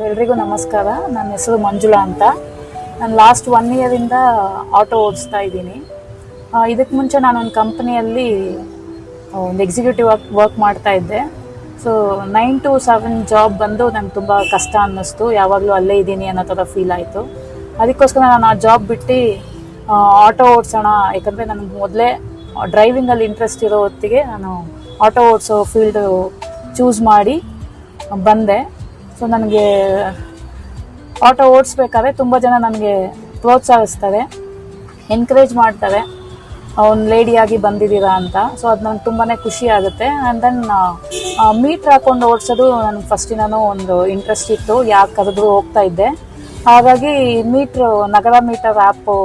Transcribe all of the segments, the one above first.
ಎಲ್ರಿಗೂ ನಮಸ್ಕಾರ. ನನ್ನ ಹೆಸರು ಮಂಜುಳಾ ಅಂತ. ನಾನು ಲಾಸ್ಟ್ 1 ಇಯರಿಂದ ಆಟೋ ಓಡಿಸ್ತಾ ಇದ್ದೀನಿ. ಇದಕ್ಕೆ ಮುಂಚೆ ನಾನು ಒಂದು ಕಂಪನಿಯಲ್ಲಿ ಒಂದು ಎಕ್ಸಿಕ್ಯೂಟಿವ್ ವರ್ಕ್ ಮಾಡ್ತಾ ಇದ್ದೆ. ಸೊ 9 to 7 ಜಾಬ್ ಬಂದು ನಂಗೆ ತುಂಬ ಕಷ್ಟ ಅನ್ನಿಸ್ತು. ಯಾವಾಗಲೂ ಅಲ್ಲೇ ಇದ್ದೀನಿ ಅನ್ನೋ ಥರ ಫೀಲ್ ಆಯಿತು. ಅದಕ್ಕೋಸ್ಕರ ನಾನು ಆ ಜಾಬ್ ಬಿಟ್ಟು ಆಟೋ ಓಡಿಸೋಣ, ಯಾಕಂದರೆ ನನಗೆ ಮೊದಲೇ ಡ್ರೈವಿಂಗಲ್ಲಿ ಇಂಟ್ರೆಸ್ಟ್ ಇರೋ ಹೊತ್ತಿಗೆ ನಾನು ಆಟೋ ಓಡಿಸೋ ಫೀಲ್ಡ್ ಚೂಸ್ ಮಾಡಿ ಬಂದೆ. ಸೊ ನನಗೆ ಆಟೋ ಓಡಿಸ್ಬೇಕಾದ್ರೆ ತುಂಬ ಜನ ನನಗೆ ಪ್ರೋತ್ಸಾಹಿಸ್ತಾರೆ, ಎನ್ಕರೇಜ್ ಮಾಡ್ತಾರೆ, ಒಂದು ಲೇಡಿಯಾಗಿ ಬಂದಿದ್ದೀರಾ ಅಂತ. ಸೊ ಅದು ನನಗೆ ತುಂಬಾ ಖುಷಿ ಆಗುತ್ತೆ. ಆ್ಯಂಡ್ ದೆನ್ ಮೀಟ್ರ್ ಹಾಕೊಂಡು ಓಡಿಸೋದು ನನಗೆ ಫಸ್ಟಿನೂ ಒಂದು ಇಂಟ್ರೆಸ್ಟ್ ಇತ್ತು. ಯಾಕೆ ಕರೆದ್ರೂ ಹೋಗ್ತಾ ಇದ್ದೆ. ಹಾಗಾಗಿ ನಗರ ಮೀಟರ್ ಆ್ಯಪು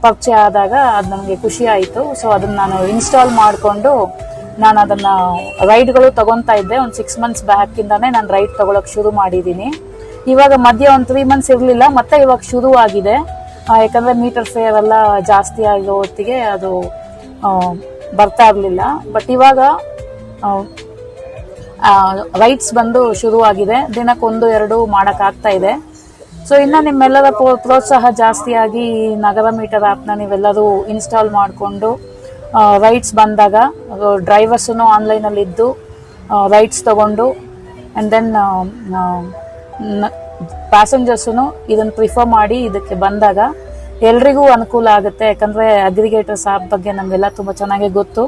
ಪರಿಚಯ ಆದಾಗ ಅದು ನನಗೆ ಖುಷಿ ಆಯಿತು. ಸೊ ಅದನ್ನು ನಾನು ಇನ್ಸ್ಟಾಲ್ ಮಾಡಿಕೊಂಡು ನಾನು ಅದನ್ನು ರೈಡ್ಗಳು ತೊಗೊತಾ ಇದ್ದೆ. ಒಂದು 6 months ಬ್ಯಾಕಿಂದಾನೇ ನಾನು ರೈಡ್ ತೊಗೊಳಕ್ಕೆ ಶುರು ಮಾಡಿದ್ದೀನಿ. ಇವಾಗ ಮಧ್ಯೆ ಒಂದು 3 months ಇರಲಿಲ್ಲ, ಮತ್ತೆ ಇವಾಗ ಶುರು ಆಗಿದೆ. ಯಾಕಂದರೆ ಮೀಟರ್ ಫೇರ್ ಎಲ್ಲ ಜಾಸ್ತಿ ಆಗೋ ಹೊತ್ತಿಗೆ ಅದು ಬರ್ತಾ ಇರಲಿಲ್ಲ. ಬಟ್ ಇವಾಗ ರೈಡ್ಸ್ ಬಂದು ಶುರುವಾಗಿದೆ. ದಿನಕ್ಕೆ 1-2 ಮಾಡೋಕ್ಕಾಗ್ತಾ ಇದೆ. ಸೊ ಇನ್ನು ನಿಮ್ಮೆಲ್ಲರ ಪ್ರೋತ್ಸಾಹ ಜಾಸ್ತಿಯಾಗಿ ನಗರ ಮೀಟರ್ ಆ್ಯಪ್ನ ನೀವೆಲ್ಲರೂ ಇನ್ಸ್ಟಾಲ್ ಮಾಡಿಕೊಂಡು ರೈಡ್ಸ್ ಬಂದಾಗ ಡ್ರೈವರ್ಸೂ ಆನ್ಲೈನಲ್ಲಿದ್ದು ರೈಡ್ಸ್ ತೊಗೊಂಡು ಆ್ಯಂಡ್ ದೆನ್ ಪ್ಯಾಸೆಂಜರ್ಸೂ ಇದನ್ನು ಪ್ರಿಫರ್ ಮಾಡಿ ಇದಕ್ಕೆ ಬಂದಾಗ ಎಲ್ರಿಗೂ ಅನುಕೂಲ ಆಗುತ್ತೆ. ಯಾಕಂದರೆ ಅಗ್ರಿಗೇಟರ್ಸ್ ಆ್ಯಪ್ ಬಗ್ಗೆ ನಮಗೆಲ್ಲ ತುಂಬ ಚೆನ್ನಾಗಿ ಗೊತ್ತು.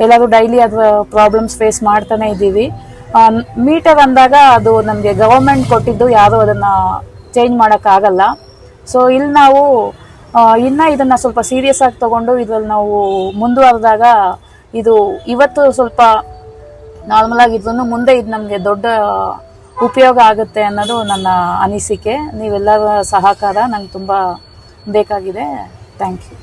ಎಲ್ಲರೂ ಡೈಲಿ ಅದರ ಪ್ರಾಬ್ಲಮ್ಸ್ ಫೇಸ್ ಮಾಡ್ತಾನೆ ಇದ್ದೀವಿ. ಮೀಟರ್ ಅಂದಾಗ ಅದು ನಮಗೆ ಗವರ್ಮೆಂಟ್ ಕೊಟ್ಟಿದ್ದು, ಯಾರೂ ಅದನ್ನು ಚೇಂಜ್ ಮಾಡೋಕ್ಕಾಗಲ್ಲ. ಸೊ ಇಲ್ಲಿ ನಾವು ಇನ್ನು ಇದನ್ನು ಸ್ವಲ್ಪ ಸೀರಿಯಸ್ ಆಗಿ ತೊಗೊಂಡು ಇದರಲ್ಲಿ ನಾವು ಮುಂದುವರೆದಾಗ ಇದು ಇವತ್ತು ಸ್ವಲ್ಪ ನಾರ್ಮಲ್ ಆಗಿದ್ರು ಮುಂದೆ ಇದು ನಮಗೆ ದೊಡ್ಡ ಉಪಯೋಗ ಆಗುತ್ತೆ ಅನ್ನೋದು ನನ್ನ ಅನಿಸಿಕೆ. ನೀವೆಲ್ಲರ ಸಹಕಾರ ನಂಗೆ ತುಂಬ ಬೇಕಾಗಿದೆ. Thank you.